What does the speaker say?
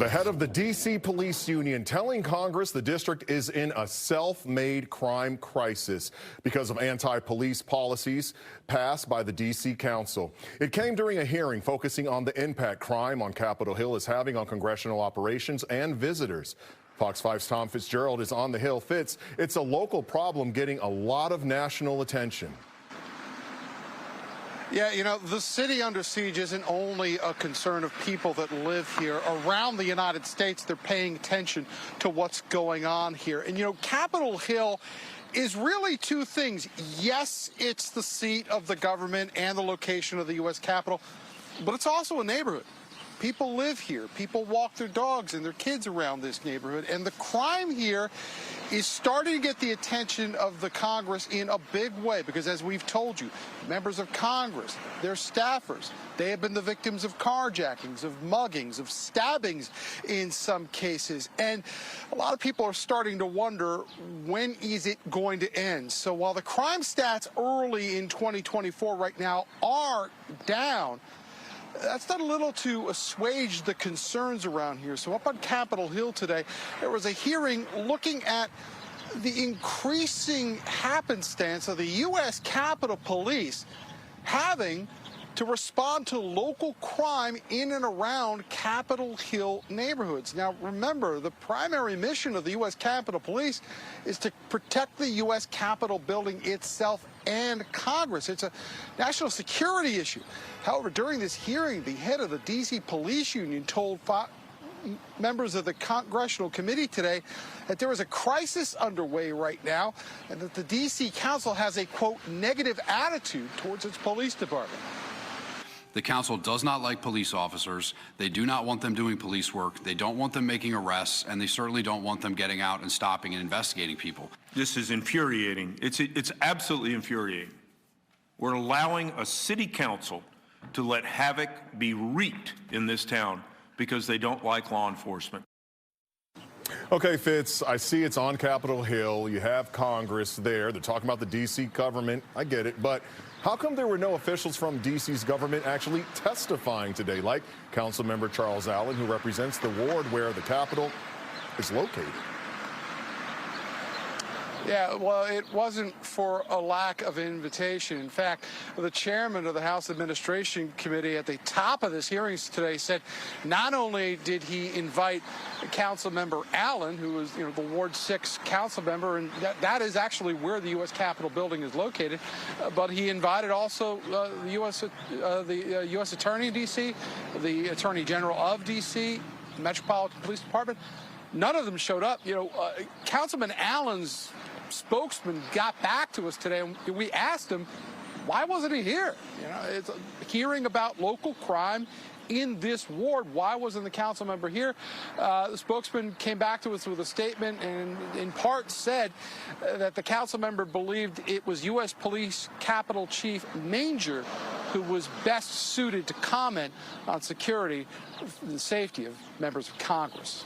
The head of the D.C. Police Union telling Congress the district is in a self-made crime crisis because of anti-police policies passed by the D.C. Council. It came during a hearing focusing on the impact crime on Capitol Hill is having on congressional operations and visitors. Fox 5's Tom Fitzgerald is on the Hill. Fitz, it's a local problem getting a lot of national attention. Yeah, you know, the city under siege isn't only a concern of people that live here. Around the United States, they're paying attention to what's going on here. And, you know, Capitol Hill is really two things. Yes, it's the seat of the government and the location of the U.S. Capitol, but it's also a neighborhood. People live here. People walk their dogs and their kids around this neighborhood. And the crime here is starting to get the attention of the Congress in a big way because, as we've told you, members of Congress, their staffers, they have been the victims of carjackings, of muggings, of stabbings in some cases. And a lot of people are starting to wonder, when is it going to end? So while the crime stats early in 2024 right now are down, that's done a little to assuage the concerns around here. So up on Capitol Hill today, there was a hearing looking at the increasing happenstance of the U.S. Capitol Police having to respond to local crime in and around Capitol Hill neighborhoods. Now, remember, the primary mission of the U.S. Capitol Police is to protect the U.S. Capitol building itself and Congress. It's a national security issue. However, during this hearing, the head of the D.C. Police Union told members of the Congressional Committee today that there is a crisis underway right now and that the D.C. Council has a, quote, negative attitude towards its police department. The council does not like police officers. They do not want them doing police work. They don't want them making arrests, and they certainly don't want them getting out and stopping and investigating people. This is infuriating. It's absolutely infuriating. We're allowing a city council to let havoc be wreaked in this town because they don't like law enforcement. Okay, Fitz, I see it's on Capitol Hill. You have Congress there. They're talking about the D.C. government. I get it. But how come there were no officials from D.C.'s government actually testifying today, like Councilmember Charles Allen, who represents the ward where the Capitol is located? Yeah, well, it wasn't for a lack of invitation. In fact, the chairman of the House Administration Committee at the top of this hearings today said not only did he invite Councilmember Allen, who is, you know, the Ward 6 council member, and that is actually where the U.S. Capitol building is located, but he invited also the U.S. Attorney in D.C., the Attorney General of D.C., the Metropolitan Police Department. None of them showed up. You know, Councilman Allen's spokesman got back to us today, and we asked him, why wasn't he here? You know, it's a hearing about local crime in this ward. Why wasn't the council member here? The spokesman came back to us with a statement and in part said that the council member believed it was U.S. Police Capitol Chief Manger who was best suited to comment on security and the safety of members of Congress.